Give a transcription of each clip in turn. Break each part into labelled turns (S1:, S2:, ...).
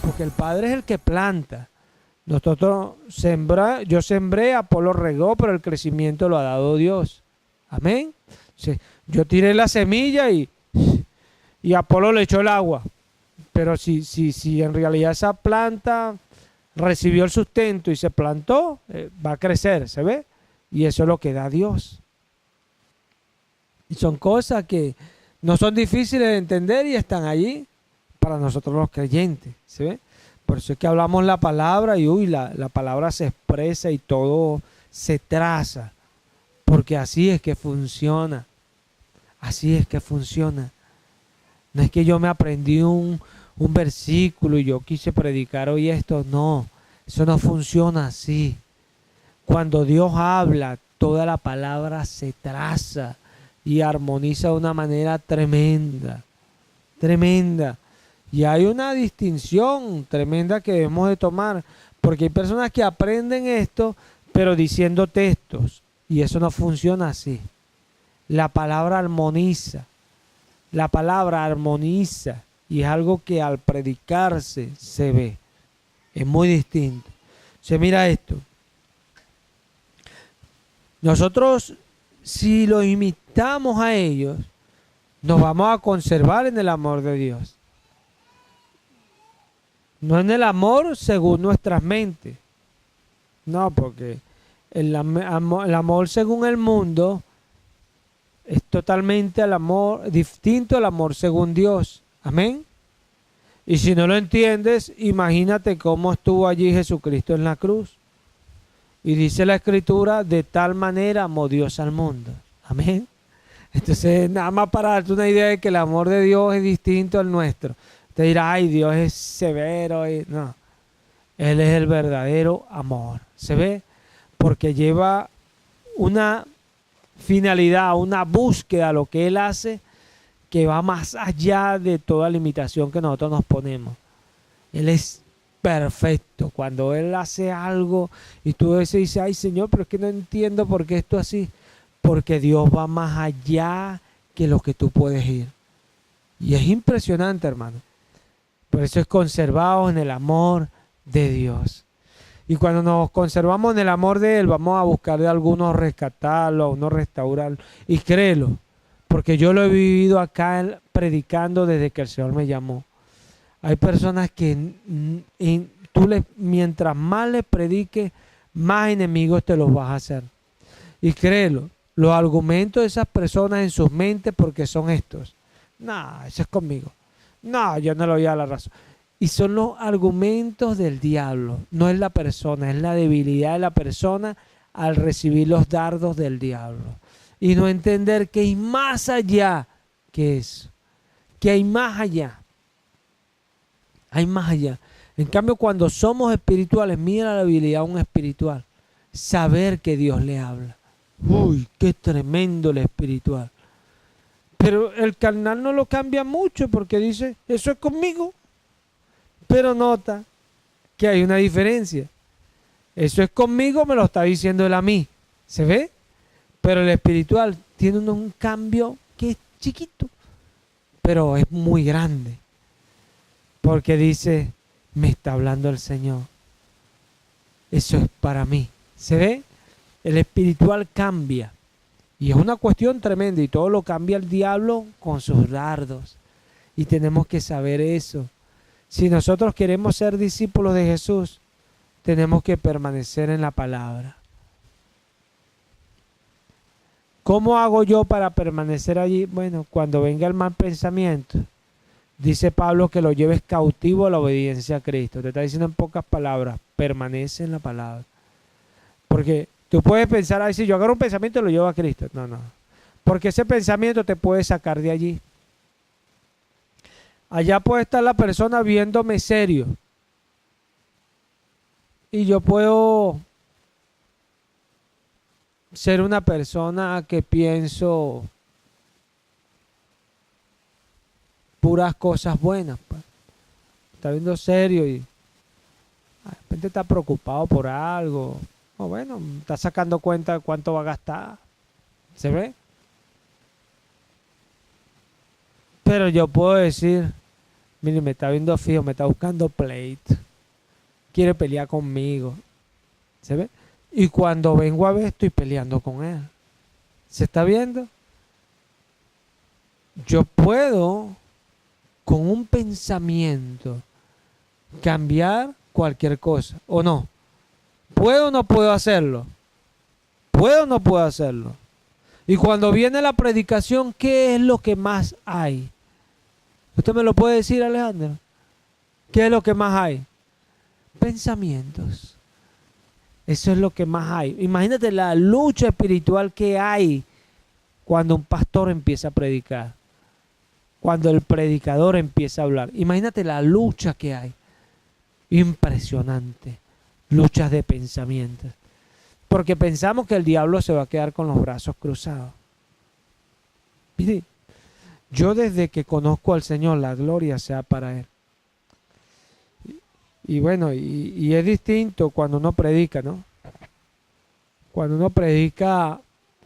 S1: porque el Padre es el que planta. Yo sembré, Apolo regó, pero el crecimiento lo ha dado Dios. Amén. Sí, yo tiré la semilla y Apolo le echó el agua. Pero si en realidad esa planta recibió el sustento y se plantó, va a crecer, ¿se ve? Y eso es lo que da Dios. Y son cosas que no son difíciles de entender y están allí para nosotros los creyentes, ¿se ve? Por eso es que hablamos la palabra y la palabra se expresa y todo se traza, porque así es que funciona, así es que funciona. No es que yo me aprendí un versículo y yo quise predicar hoy esto, no, eso no funciona así. Cuando Dios habla, toda la palabra se traza y armoniza de una manera tremenda, tremenda. Y hay una distinción tremenda que debemos de tomar, porque hay personas que aprenden esto, pero diciendo textos, y eso no funciona así. La palabra armoniza, y es algo que al predicarse se ve. Es muy distinto. Se mira esto. Nosotros, si los imitamos a ellos, nos vamos a conservar en el amor de Dios. No en el amor según nuestras mentes. No, porque el amor según el mundo es totalmente el amor, distinto al amor según Dios. Amén. Y si no lo entiendes, imagínate cómo estuvo allí Jesucristo en la cruz. Y dice la Escritura, de tal manera amó Dios al mundo. Amén. Entonces, nada más para darte una idea de que el amor de Dios es distinto al nuestro. Te dirá, ay, Dios es severo. No, Él es el verdadero amor. ¿Se ve? Porque lleva una finalidad, una búsqueda a lo que Él hace que va más allá de toda limitación que nosotros nos ponemos. Él es perfecto. Cuando Él hace algo y tú dices, ay Señor, pero es que no entiendo por qué esto así. Porque Dios va más allá que lo que tú puedes ir. Y es impresionante, hermano. Por eso es conservados en el amor de Dios. Y cuando nos conservamos en el amor de Él, vamos a buscar de algunos rescatarlo, a unos restaurarlo. Y créelo, porque yo lo he vivido acá predicando desde que el Señor me llamó. Hay personas que mientras más les prediques, más enemigos te los vas a hacer. Y créelo, los argumentos de esas personas en sus mentes, porque son estos. No, eso es conmigo. No, yo no le voy a dar la razón. Y son los argumentos del diablo. No es la persona, es la debilidad de la persona al recibir los dardos del diablo. Y no entender que hay más allá que eso. Que hay más allá. Hay más allá. En cambio, cuando somos espirituales, mira la habilidad de un espiritual. Saber que Dios le habla. Uy, qué tremendo el espiritual. Pero el carnal no lo cambia mucho porque dice, eso es conmigo. Pero nota que hay una diferencia. Eso es conmigo, me lo está diciendo él a mí. ¿Se ve? Pero el espiritual tiene un cambio que es chiquito, pero es muy grande. Porque dice, me está hablando el Señor. Eso es para mí. ¿Se ve? El espiritual cambia. Y es una cuestión tremenda y todo lo cambia el diablo con sus dardos. Y tenemos que saber eso. Si nosotros queremos ser discípulos de Jesús, tenemos que permanecer en la palabra. ¿Cómo hago yo para permanecer allí? Bueno, cuando venga el mal pensamiento, dice Pablo que lo lleves cautivo a la obediencia a Cristo. Te está diciendo en pocas palabras, permanece en la palabra. Porque tú puedes pensar, ay, si yo agarro un pensamiento y lo llevo a Cristo. No, no. Porque ese pensamiento te puede sacar de allí. Allá puede estar la persona viéndome serio. Y yo puedo ser una persona que pienso puras cosas buenas. Pues. Está viendo serio y de repente está preocupado por algo. O bueno, está sacando cuenta de cuánto va a gastar. ¿Se ve? Pero yo puedo decir, Mire, me está viendo fijo, me está buscando pleito. Quiere pelear conmigo. ¿Se ve? Y cuando vengo a ver, estoy peleando con él. ¿Se está viendo? Yo puedo, con un pensamiento, cambiar cualquier cosa, ¿o no? ¿Puedo o no puedo hacerlo? ¿Puedo o no puedo hacerlo? Y cuando viene la predicación, ¿qué es lo que más hay? ¿Usted me lo puede decir, Alejandro? ¿Qué es lo que más hay? Pensamientos. Eso es lo que más hay. Imagínate la lucha espiritual que hay cuando un pastor empieza a predicar. Cuando el predicador empieza a hablar. Imagínate la lucha que hay. Impresionante. Luchas de pensamientos. Porque pensamos que el diablo se va a quedar con los brazos cruzados. Mire, yo desde que conozco al Señor, la gloria sea para Él. Y bueno, y es distinto cuando uno predica, ¿no? Cuando uno predica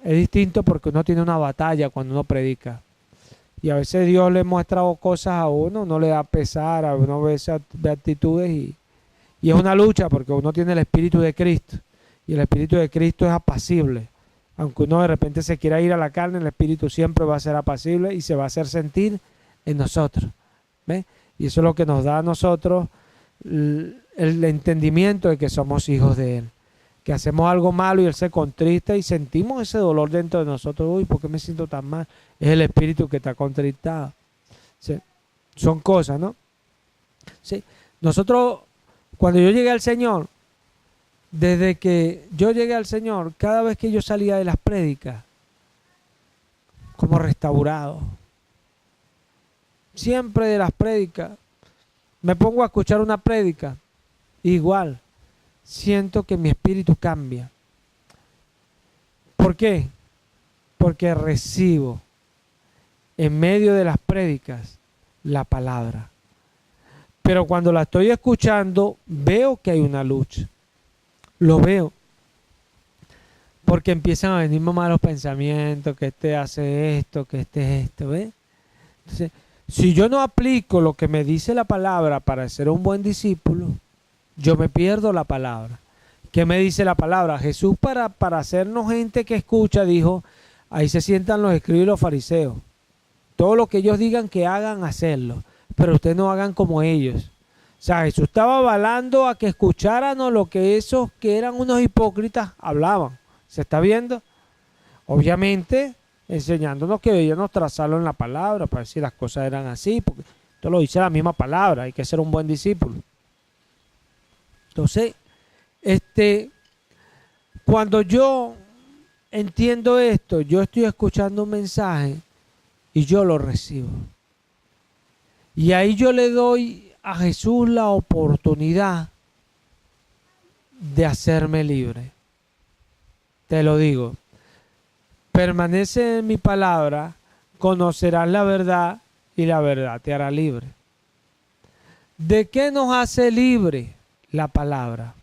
S1: es distinto porque uno tiene una batalla cuando uno predica. Y a veces Dios le muestra cosas a uno, no le da pesar, a uno ve esas actitudes y es una lucha porque uno tiene el Espíritu de Cristo. Y el Espíritu de Cristo es apacible. Aunque uno de repente se quiera ir a la carne, el Espíritu siempre va a ser apacible y se va a hacer sentir en nosotros. ¿Ve? Y eso es lo que nos da a nosotros el entendimiento de que somos hijos de Él. Que hacemos algo malo y Él se contrista y sentimos ese dolor dentro de nosotros. Uy, ¿por qué me siento tan mal? Es el Espíritu que está contristado. ¿Sí? Son cosas, ¿no? ¿Sí? Nosotros, cuando yo llegué al Señor, desde que yo llegué al Señor, cada vez que yo salía de las prédicas, como restaurado, siempre de las prédicas, me pongo a escuchar una prédica, igual, siento que mi espíritu cambia. ¿Por qué? Porque recibo en medio de las prédicas la palabra. Pero cuando la estoy escuchando, veo que hay una lucha. Lo veo. Porque empiezan a venir malos pensamientos, que este hace esto, que este es esto, ¿ves? Entonces, si yo no aplico lo que me dice la palabra para ser un buen discípulo, yo me pierdo la palabra. ¿Qué me dice la palabra? Jesús para hacernos gente que escucha dijo, ahí se sientan los escribas y los fariseos. Todo lo que ellos digan que hagan, hacerlo. Pero ustedes no hagan como ellos. O sea, Jesús estaba avalando a que escucharan lo que esos que eran unos hipócritas hablaban. ¿Se está viendo? Obviamente, enseñándonos que debíamos trazarlo en la palabra para ver si las cosas eran así, porque esto lo dice la misma palabra, hay que ser un buen discípulo. Entonces, cuando yo entiendo esto, yo estoy escuchando un mensaje y yo lo recibo. Y ahí yo le doy a Jesús la oportunidad de hacerme libre. Te lo digo. Permanece en mi palabra, conocerás la verdad y la verdad te hará libre. ¿De qué nos hace libre la palabra?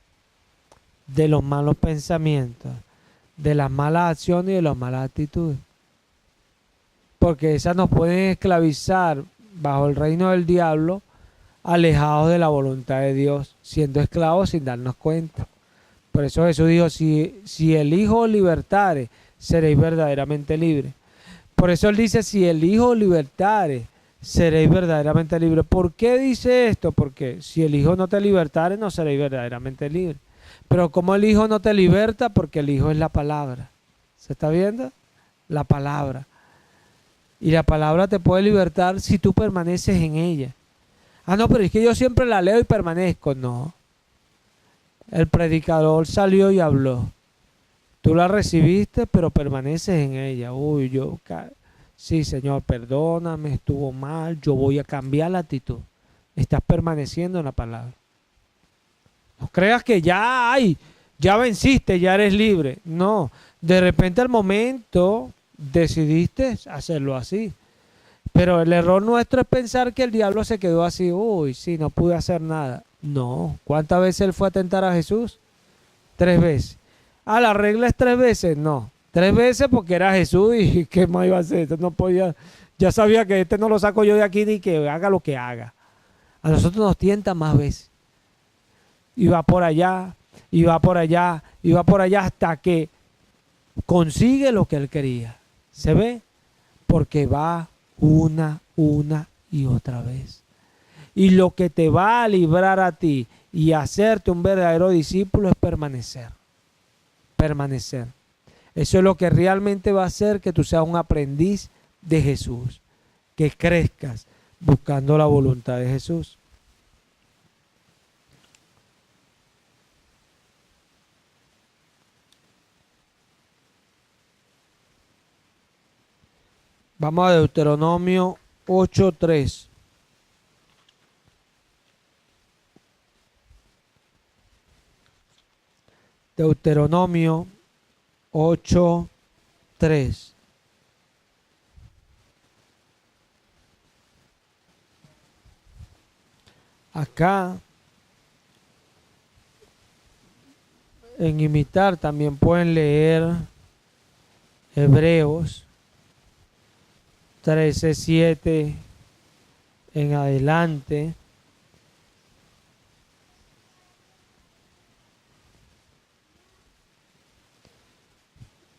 S1: De los malos pensamientos, de las malas acciones y de las malas actitudes. Porque esas nos pueden esclavizar bajo el reino del diablo, alejados de la voluntad de Dios, siendo esclavos sin darnos cuenta. Por eso Jesús dijo, si el Hijo os libertare, seréis verdaderamente libres. Por eso Él dice, si el Hijo os libertare, seréis verdaderamente libres. ¿Por qué dice esto? Porque si el Hijo no te libertare, no seréis verdaderamente libres. Pero como el Hijo no te liberta, porque el Hijo es la palabra. ¿Se está viendo? La palabra. Y la palabra te puede libertar si tú permaneces en ella. Ah, no, pero es que yo siempre la leo y permanezco. No. El predicador salió y habló. Tú la recibiste, pero permaneces en ella. Uy, sí, Señor, perdóname, estuvo mal, yo voy a cambiar la actitud. Estás permaneciendo en la palabra. No creas que ya venciste, ya eres libre. No, de repente al momento decidiste hacerlo así. Pero el error nuestro es pensar que el diablo se quedó así. Uy, sí, no pude hacer nada. No. ¿Cuántas veces él fue a tentar a Jesús? 3 veces. Ah, la regla es 3 veces. No. 3 veces porque era Jesús y ¿qué más iba a hacer? No podía. Ya sabía que no lo saco yo de aquí ni que haga lo que haga. A nosotros nos tienta más veces. Y va por allá, y va por allá, y va por allá hasta que consigue lo que él quería. ¿Se ve? Porque va una y otra vez. Y lo que te va a librar a ti y hacerte un verdadero discípulo es permanecer. Permanecer. Eso es lo que realmente va a hacer que tú seas un aprendiz de Jesús. Que crezcas buscando la voluntad de Jesús. Vamos a Deuteronomio 8:3. Deuteronomio 8:3. Acá en imitar también pueden leer Hebreos 13:7 en adelante.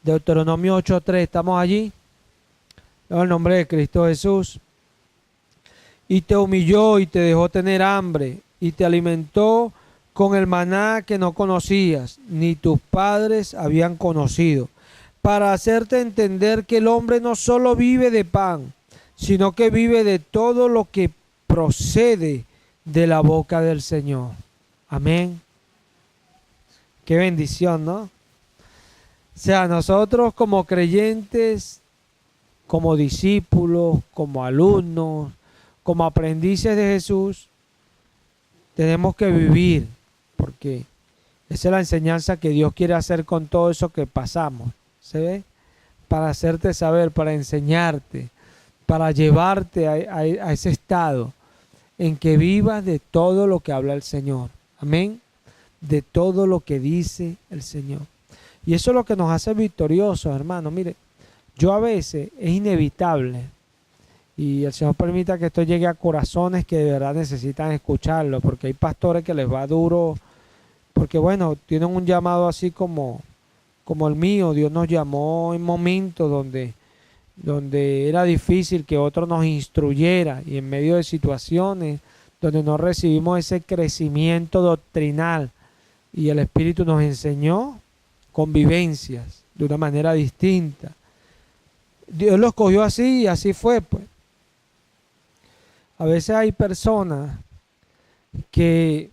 S1: Deuteronomio 8:3, ¿estamos allí? En el nombre de Cristo Jesús. Y te humilló y te dejó tener hambre y te alimentó con el maná que no conocías, ni tus padres habían conocido, para hacerte entender que el hombre no solo vive de pan, sino que vive de todo lo que procede de la boca del Señor. Amén. Qué bendición, ¿no? O sea, nosotros como creyentes, como discípulos, como alumnos, como aprendices de Jesús, tenemos que vivir, porque esa es la enseñanza que Dios quiere hacer con todo eso que pasamos. ¿Se ve? Para hacerte saber, para enseñarte, para llevarte a ese estado en que vivas de todo lo que habla el Señor. Amén. De todo lo que dice el Señor. Y eso es lo que nos hace victoriosos, hermano. Mire, yo a veces es inevitable, y el Señor permita que esto llegue a corazones que de verdad necesitan escucharlo, porque hay pastores que les va duro, porque bueno, tienen un llamado así como el mío. Dios nos llamó en momentos donde era difícil que otro nos instruyera, y en medio de situaciones donde no recibimos ese crecimiento doctrinal, y el Espíritu nos enseñó convivencias de una manera distinta. Dios los cogió así y así fue, pues. A veces hay personas que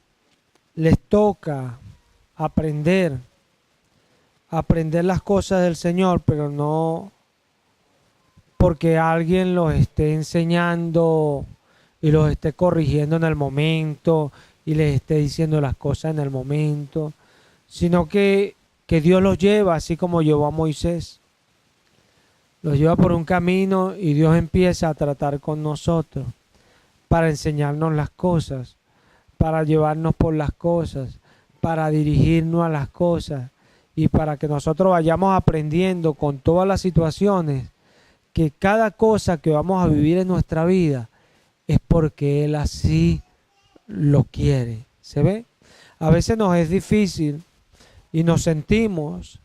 S1: les toca aprender las cosas del Señor, pero no porque alguien los esté enseñando y los esté corrigiendo en el momento y les esté diciendo las cosas en el momento, sino que Dios los lleva, así como llevó a Moisés. Los lleva por un camino y Dios empieza a tratar con nosotros para enseñarnos las cosas, para llevarnos por las cosas, para dirigirnos a las cosas, y para que nosotros vayamos aprendiendo con todas las situaciones que cada cosa que vamos a vivir en nuestra vida es porque Él así lo quiere. ¿Se ve? A veces nos es difícil y nos sentimos,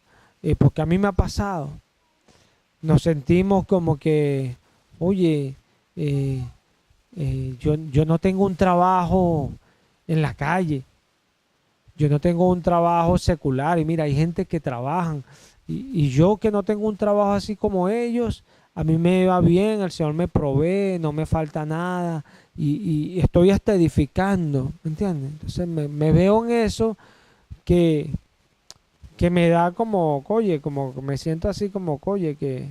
S1: porque a mí me ha pasado, nos sentimos como que, oye, yo no tengo un trabajo en la calle, yo no tengo un trabajo secular, y mira, hay gente que trabajan, y yo que no tengo un trabajo así como ellos, a mí me va bien, el Señor me provee, no me falta nada, y estoy hasta edificando, ¿me entiendes? Entonces me veo en eso que me da como, oye, como me siento así como, oye, que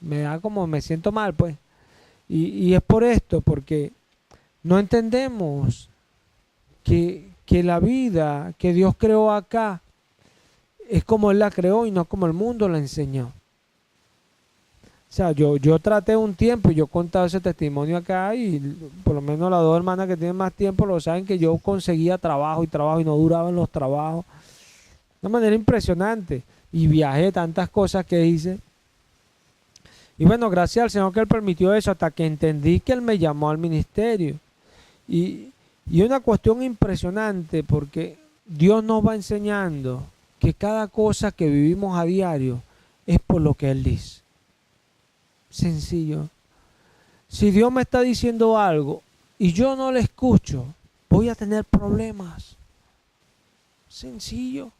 S1: me da como, me siento mal, pues. Y es por esto, porque no entendemos que la vida que Dios creó acá es como Él la creó y no como el mundo la enseñó. O sea, yo traté un tiempo, y yo he contado ese testimonio acá, y por lo menos las dos hermanas que tienen más tiempo lo saben, que yo conseguía trabajo y no duraban los trabajos. De una manera impresionante. Y viajé tantas cosas que hice. Y bueno, gracias al Señor que Él permitió eso, hasta que entendí que Él me llamó al ministerio. Y Y es una cuestión impresionante porque Dios nos va enseñando que cada cosa que vivimos a diario es por lo que Él dice. Sencillo. Si Dios me está diciendo algo y yo no le escucho, voy a tener problemas. Sencillo.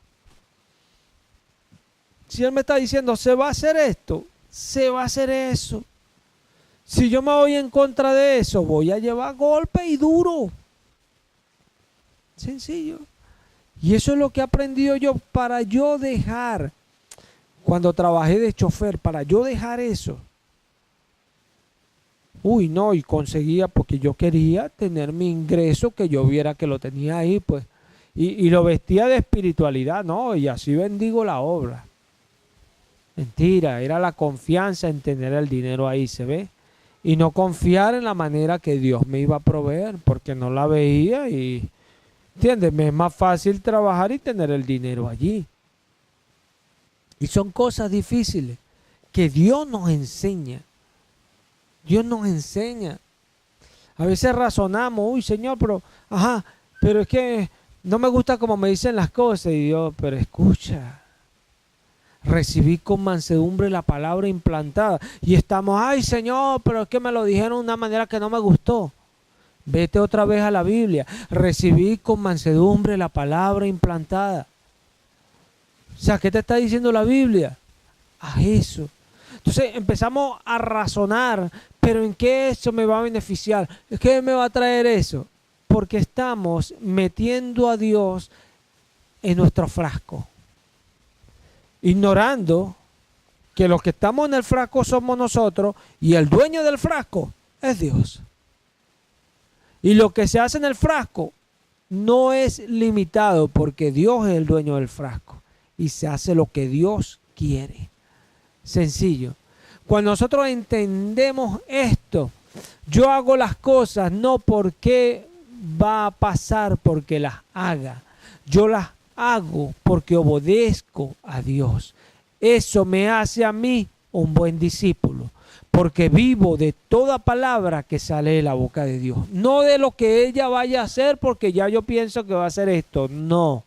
S1: Si Él me está diciendo, se va a hacer esto, se va a hacer eso. Si yo me voy en contra de eso, voy a llevar golpe y duro. Sencillo. Y eso es lo que he aprendido yo para yo dejar, cuando trabajé de chofer, para yo dejar eso. Uy, no, y conseguía porque yo quería tener mi ingreso, que yo viera que lo tenía ahí, pues. Y lo vestía de espiritualidad, ¿no? Y así bendigo la obra. Mentira, era la confianza en tener el dinero ahí, ¿se ve? Y no confiar en la manera que Dios me iba a proveer, porque no la veía y, ¿entiendes? Me es más fácil trabajar y tener el dinero allí. Y son cosas difíciles que Dios nos enseña. Dios nos enseña. A veces razonamos, uy, Señor, pero es que no me gusta como me dicen las cosas. Y Dios, pero escucha. Recibí con mansedumbre la palabra implantada. Y estamos, ay Señor, pero es que me lo dijeron de una manera que no me gustó. Vete otra vez a la Biblia. Recibí con mansedumbre la palabra implantada. O sea, ¿qué te está diciendo la Biblia? Haz eso. Entonces empezamos a razonar, pero ¿en qué eso me va a beneficiar? ¿Qué me va a traer eso? Porque estamos metiendo a Dios en nuestro frasco. Ignorando que los que estamos en el frasco somos nosotros y el dueño del frasco es Dios. Y lo que se hace en el frasco no es limitado porque Dios es el dueño del frasco y se hace lo que Dios quiere. Sencillo. Cuando nosotros entendemos esto, yo hago las cosas no porque va a pasar porque las haga. Yo las hago porque obedezco a Dios. Eso me hace a mí un buen discípulo, porque vivo de toda palabra que sale de la boca de Dios. No de lo que ella vaya a hacer porque ya yo pienso que va a hacer esto. No.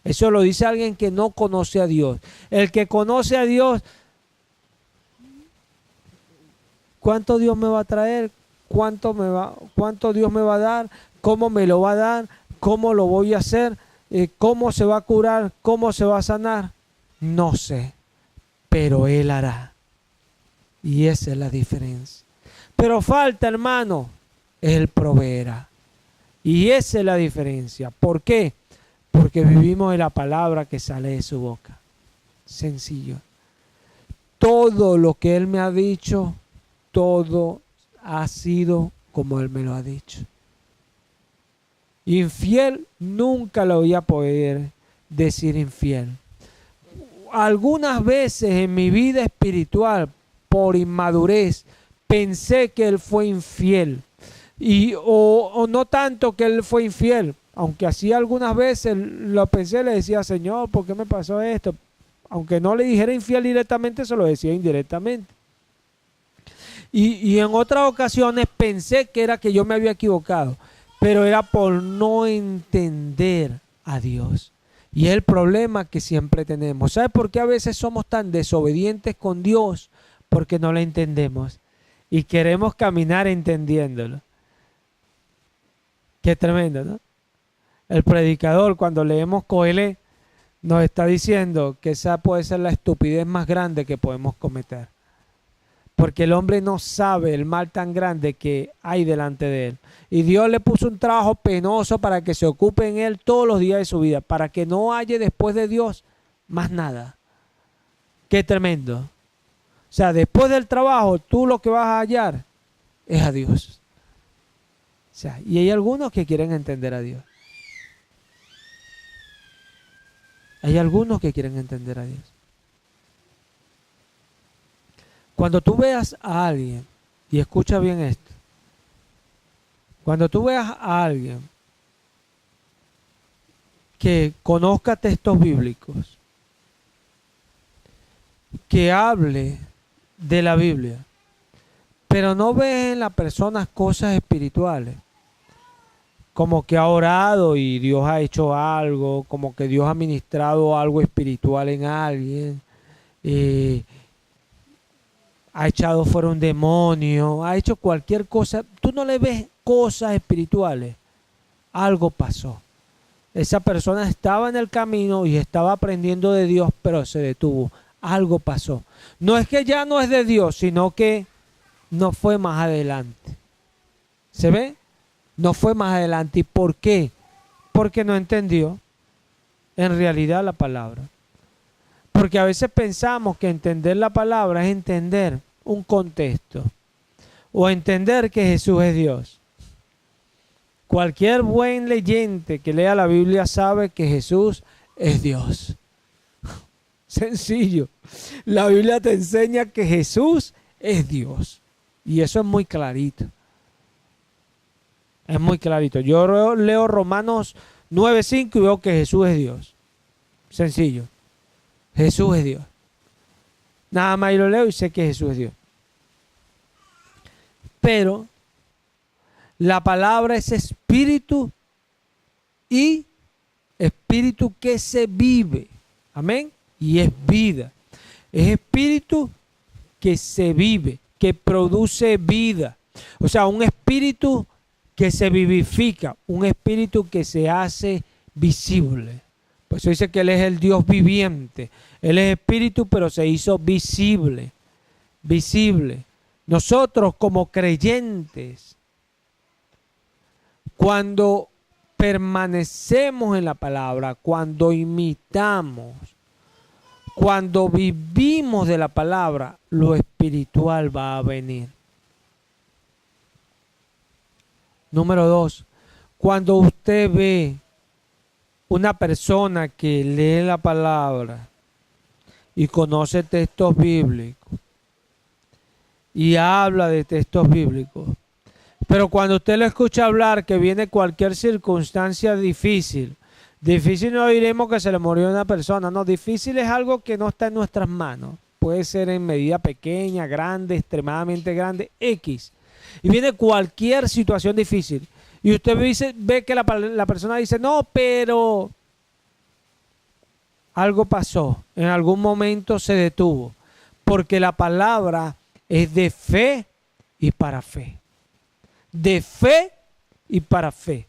S1: Eso lo dice alguien que no conoce a Dios. El que conoce a Dios, ¿cuánto Dios me va a traer? ¿Cuánto Dios me va a dar? ¿Cómo me lo va a dar? ¿Cómo lo voy a hacer? ¿Cómo se va a curar? ¿Cómo se va a sanar? No sé, pero Él hará. Y esa es la diferencia. Pero falta, hermano, Él proveerá. Y esa es la diferencia. ¿Por qué? Porque vivimos de la palabra que sale de su boca. Sencillo. Todo lo que Él me ha dicho, todo ha sido como Él me lo ha dicho. Infiel nunca lo voy a poder decir infiel. Algunas veces en mi vida espiritual, por inmadurez, pensé que Él fue infiel. O no tanto que Él fue infiel, aunque así algunas veces lo pensé, le decía, Señor, ¿por qué me pasó esto? Aunque no le dijera infiel directamente, se lo decía indirectamente. Y en otras ocasiones pensé que era que yo me había equivocado, pero era por no entender a Dios. Y es el problema que siempre tenemos. ¿Sabe por qué a veces somos tan desobedientes con Dios? Porque no lo entendemos y queremos caminar entendiéndolo. Qué tremendo, ¿no? El predicador, cuando leemos Coelé, nos está diciendo que esa puede ser la estupidez más grande que podemos cometer. Porque el hombre no sabe el mal tan grande que hay delante de él. Y Dios le puso un trabajo penoso para que se ocupe en él todos los días de su vida, para que no haya después de Dios más nada. Qué tremendo. O sea, después del trabajo, tú lo que vas a hallar es a Dios. O sea, y hay algunos que quieren entender a Dios. Hay algunos que quieren entender a Dios. Cuando tú veas a alguien, y escucha bien esto, cuando tú veas a alguien que conozca textos bíblicos, que hable de la Biblia, pero no ves en la persona cosas espirituales, como que ha orado y Dios ha hecho algo, como que Dios ha ministrado algo espiritual en alguien, eh, ha echado fuera un demonio, ha hecho cualquier cosa. Tú no le ves cosas espirituales. Algo pasó. Esa persona estaba en el camino y estaba aprendiendo de Dios, pero se detuvo. Algo pasó. No es que ya no es de Dios, sino que no fue más adelante. ¿Se ve? No fue más adelante. ¿Y por qué? Porque no entendió en realidad la palabra. Porque a veces pensamos que entender la palabra es entender un contexto o entender que Jesús es Dios. Cualquier buen leyente que lea la Biblia sabe que Jesús es Dios. Sencillo. La Biblia te enseña que Jesús es Dios. Y eso es muy clarito. Es muy clarito. Yo leo Romanos 9:5 y veo que Jesús es Dios. Sencillo. Jesús es Dios. Nada más yo lo leo y sé que Jesús es Dios. Pero la palabra es espíritu y espíritu que se vive. Amén. Y es vida. Es espíritu que se vive, que produce vida. O sea, un espíritu que se vivifica, un espíritu que se hace visible. Por eso dice que Él es el Dios viviente. Él es espíritu, pero se hizo visible. Visible. Nosotros como creyentes, cuando permanecemos en la palabra, cuando imitamos, cuando vivimos de la palabra, lo espiritual va a venir. Número 2, cuando usted ve una persona que lee la palabra y conoce textos bíblicos y habla de textos bíblicos, pero cuando usted lo escucha hablar que viene cualquier circunstancia difícil, difícil no diremos que se le murió una persona, no, difícil es algo que no está en nuestras manos, puede ser en medida pequeña, grande, extremadamente grande, X, y viene cualquier situación difícil, y usted ve que la persona dice, no, pero algo pasó, en algún momento se detuvo, porque la palabra es de fe y para fe. De fe y para fe.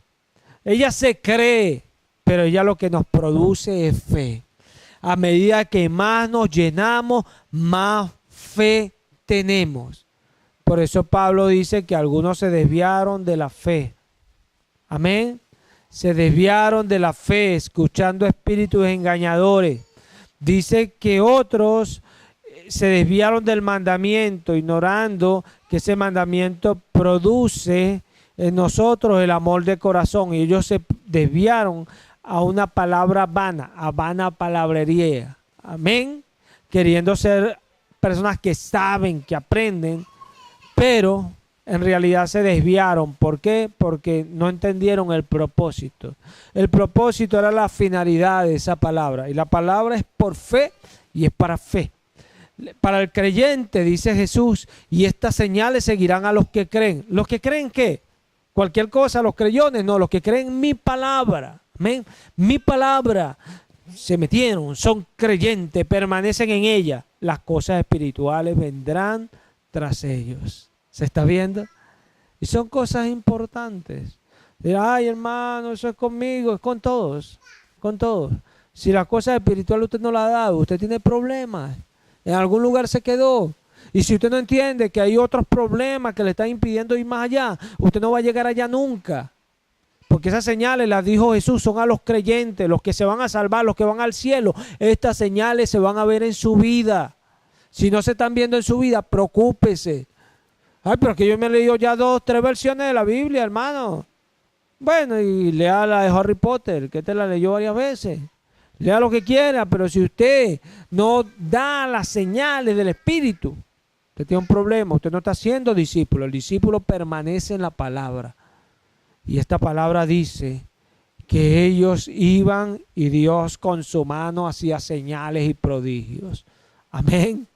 S1: Ella se cree, pero ella lo que nos produce es fe. A medida que más nos llenamos, más fe tenemos. Por eso Pablo dice que algunos se desviaron de la fe. Amén. Se desviaron de la fe, escuchando espíritus engañadores. Dice que otros se desviaron del mandamiento, ignorando que ese mandamiento produce en nosotros el amor de corazón. Y ellos se desviaron a una palabra vana, a vana palabrería. Amén. Queriendo ser personas que saben, que aprenden, pero en realidad se desviaron. ¿Por qué? Porque no entendieron el propósito. El propósito era la finalidad de esa palabra. Y la palabra es por fe y es para fe. Para el creyente, dice Jesús, y estas señales seguirán a los que creen. ¿Los que creen qué? Cualquier cosa, los creyones, no, los que creen mi palabra. Amén. Mi palabra. Se metieron, son creyentes, permanecen en ella. Las cosas espirituales vendrán tras ellos. ¿Se está viendo? Y son cosas importantes. Dirá, ay hermano, eso es conmigo, es con todos. Con todos. Si las cosas espirituales usted no las ha dado, usted tiene problemas. En algún lugar se quedó. Y si usted no entiende que hay otros problemas que le están impidiendo ir más allá, usted no va a llegar allá nunca. Porque esas señales, las dijo Jesús, son a los creyentes, los que se van a salvar, los que van al cielo. Estas señales se van a ver en su vida. Si no se están viendo en su vida, preocúpese. Ay, pero es que yo me he leído ya 2, 3 versiones de la Biblia, hermano. Bueno, y lea la de Harry Potter, que te la leyó varias veces. Lea lo que quiera, pero si usted no da las señales del Espíritu, usted tiene un problema, usted no está siendo discípulo. El discípulo permanece en la palabra. Y esta palabra dice que ellos iban y Dios con su mano hacía señales y prodigios. Amén.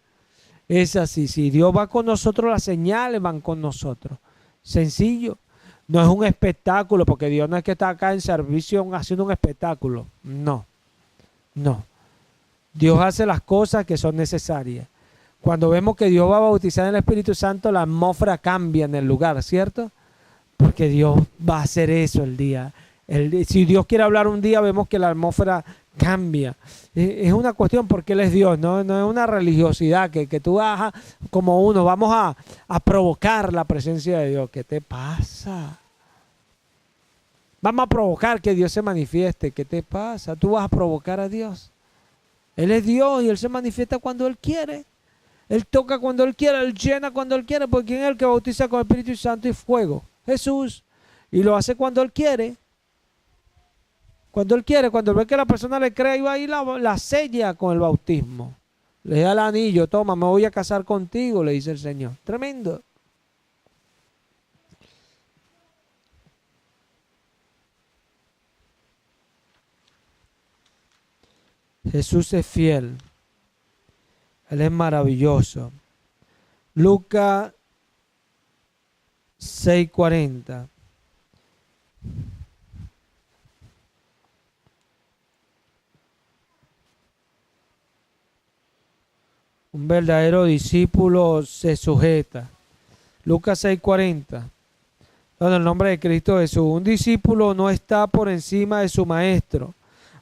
S1: Es así, si Dios va con nosotros, las señales van con nosotros. Sencillo. No es un espectáculo, porque Dios no es que está acá en servicio haciendo un espectáculo. No, no. Dios hace las cosas que son necesarias. Cuando vemos que Dios va a bautizar en el Espíritu Santo, la atmósfera cambia en el lugar, ¿cierto? Porque Dios va a hacer eso el día. Si Dios quiere hablar un día, vemos que la atmósfera cambia. Es una cuestión porque Él es Dios, no es una religiosidad que tú vas como uno, vamos a provocar la presencia de Dios. ¿Qué te pasa? Vamos a provocar que Dios se manifieste. ¿Qué te pasa? Tú vas a provocar a Dios. Él es Dios y Él se manifiesta cuando Él quiere. Él toca cuando Él quiere, Él llena cuando Él quiere, porque ¿quién es el que bautiza con el Espíritu Santo y fuego? Jesús. Y lo hace cuando Él quiere. Cuando Él quiere, cuando Él ve que la persona le cree, y va ahí la sella con el bautismo. Le da el anillo, toma, me voy a casar contigo, le dice el Señor. Tremendo. Jesús es fiel. Él es maravilloso. Lucas 6:40. Un verdadero discípulo se sujeta. Lucas 6:40. En el nombre de Cristo Jesús. Un discípulo no está por encima de su maestro,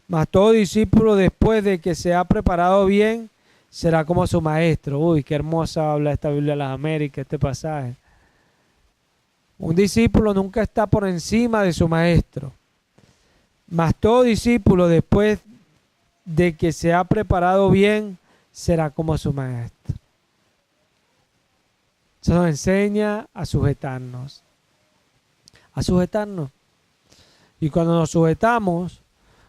S1: mas todo discípulo después de que se ha preparado bien será como su maestro. Uy, qué hermosa habla esta Biblia de las Américas, este pasaje. Un discípulo nunca está por encima de su maestro, mas todo discípulo después de que se ha preparado bien será como su maestro. Eso nos enseña a sujetarnos. A sujetarnos. Y cuando nos sujetamos,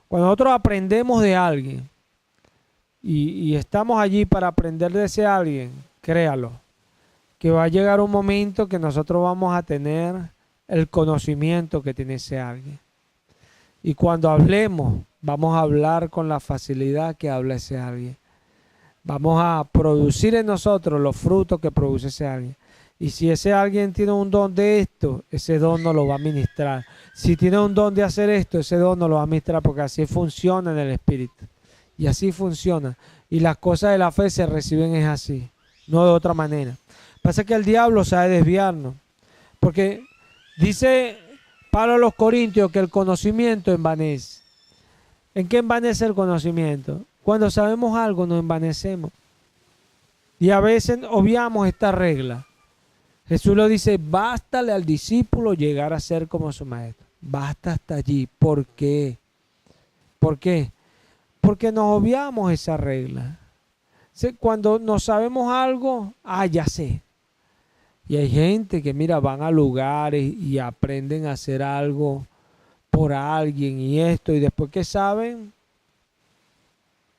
S1: cuando nosotros aprendemos de alguien y estamos allí para aprender de ese alguien, créalo, que va a llegar un momento que nosotros vamos a tener el conocimiento que tiene ese alguien. Y cuando hablemos, vamos a hablar con la facilidad que habla ese alguien. Vamos a producir en nosotros los frutos que produce ese alguien. Y si ese alguien tiene un don de esto, ese don nos lo va a ministrar. Si tiene un don de hacer esto, ese don nos lo va a ministrar, porque así funciona en el Espíritu. Y así funciona. Y las cosas de la fe se reciben es así, no de otra manera. Pasa que el diablo sabe desviarnos. Porque dice Pablo a los Corintios que el conocimiento envanece. ¿En qué envanece el conocimiento? Cuando sabemos algo nos envanecemos. Y a veces obviamos esta regla. Jesús lo dice, bástale al discípulo llegar a ser como su maestro. Basta hasta allí. ¿Por qué? ¿Por qué? Porque nos obviamos esa regla. Cuando no sabemos algo, ya sé. Y hay gente que, mira, van a lugares y aprenden a hacer algo por alguien y esto, y después que saben,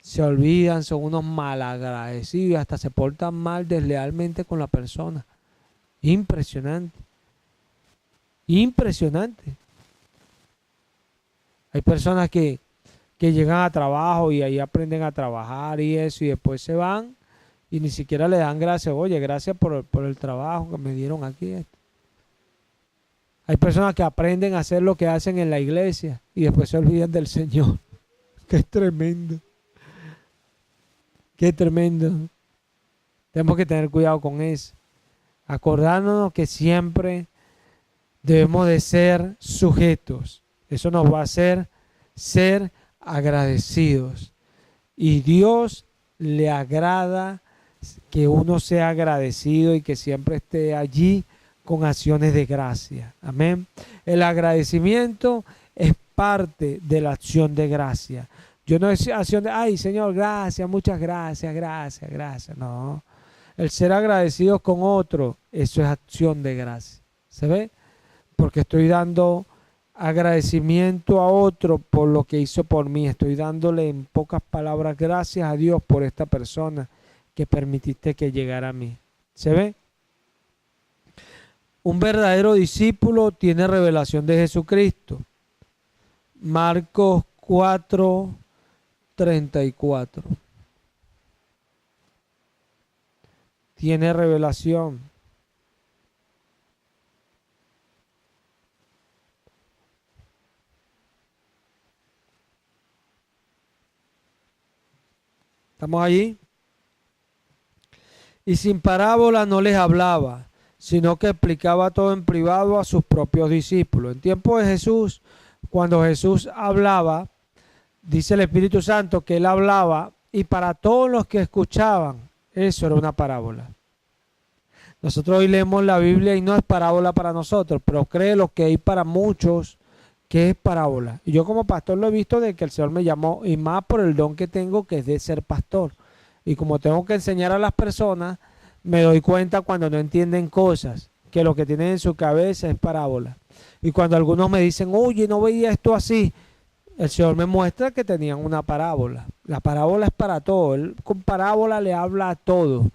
S1: se olvidan, son unos malagradecidos y hasta se portan mal deslealmente con la persona. Impresionante. Impresionante. Hay personas que llegan a trabajo y ahí aprenden a trabajar y eso, y después se van y ni siquiera le dan gracias. Oye, gracias por el trabajo que me dieron aquí. Hay personas que aprenden a hacer lo que hacen en la iglesia y después se olvidan del Señor. Qué tremendo. Qué tremendo. Tenemos que tener cuidado con eso. Acordándonos que siempre debemos de ser sujetos. Eso nos va a hacer ser agradecidos. Y Dios le agrada que uno sea agradecido y que siempre esté allí con acciones de gracia. Amén. El agradecimiento es parte de la acción de gracia. Yo no es acción de, ay Señor, gracias, muchas gracias, gracias, gracias. No. El ser agradecidos con otro, eso es acción de gracia. ¿Se ve? Porque estoy dando agradecimiento a otro por lo que hizo por mí. Estoy dándole en pocas palabras gracias a Dios por esta persona que permitiste que llegara a mí. ¿Se ve? Un verdadero discípulo tiene revelación de Jesucristo. Marcos 4:34. Tiene revelación. ¿Estamos allí? Y sin parábola no les hablaba, sino que explicaba todo en privado a sus propios discípulos. En tiempo de Jesús, cuando Jesús hablaba, dice el Espíritu Santo que él hablaba y para todos los que escuchaban, eso era una parábola. Nosotros hoy leemos la Biblia y no es parábola para nosotros, pero créelo que hay para muchos que es parábola. Y yo como pastor lo he visto de que el Señor me llamó, y más por el don que tengo, que es de ser pastor. Y como tengo que enseñar a las personas, me doy cuenta cuando no entienden cosas, que lo que tienen en su cabeza es parábola. Y cuando algunos me dicen, oye, no veía esto así, el Señor me muestra que tenían una parábola. La parábola es para todo. Él con parábola le habla a todos,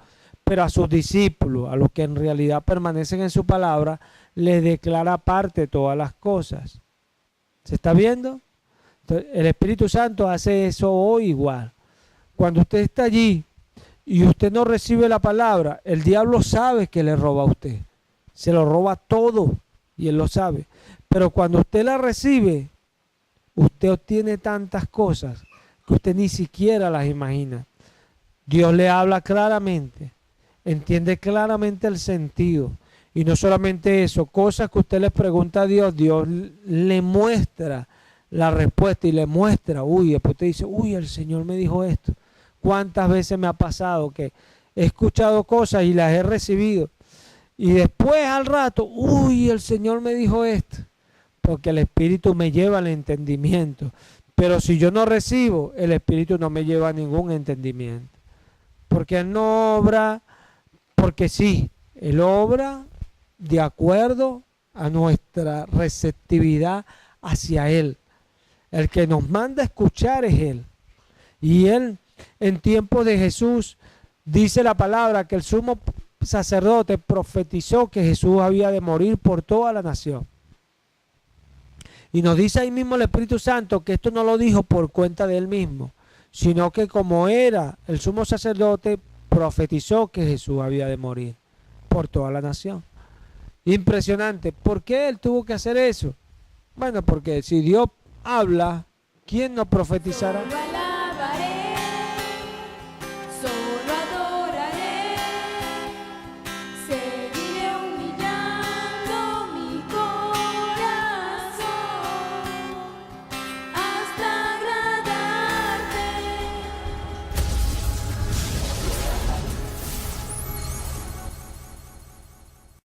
S1: pero a sus discípulos, a los que en realidad permanecen en su palabra, les declara aparte todas las cosas. ¿Se está viendo? Entonces, el Espíritu Santo hace eso hoy igual. Cuando usted está allí y usted no recibe la palabra, el diablo sabe que le roba a usted. Se lo roba todo y él lo sabe. Pero cuando usted la recibe, usted obtiene tantas cosas que usted ni siquiera las imagina. Dios le habla claramente, entiende claramente el sentido. Y no solamente eso, cosas que usted le pregunta a Dios, Dios le muestra la respuesta y le muestra, después usted dice, el Señor me dijo esto. ¿Cuántas veces me ha pasado que he escuchado cosas y las he recibido? Y después al rato, el Señor me dijo esto. Porque el Espíritu me lleva al entendimiento. Pero si yo no recibo, el Espíritu no me lleva a ningún entendimiento. Porque Él no obra, porque sí, Él obra de acuerdo a nuestra receptividad hacia Él. El que nos manda a escuchar es Él. Y Él, en tiempos de Jesús, dice la palabra que el sumo sacerdote profetizó que Jesús había de morir por toda la nación. Y nos dice ahí mismo el Espíritu Santo que esto no lo dijo por cuenta de él mismo, sino que como era el sumo sacerdote, profetizó que Jesús había de morir por toda la nación. Impresionante. ¿Por qué él tuvo que hacer eso? Bueno, porque si Dios habla, ¿quién no profetizará?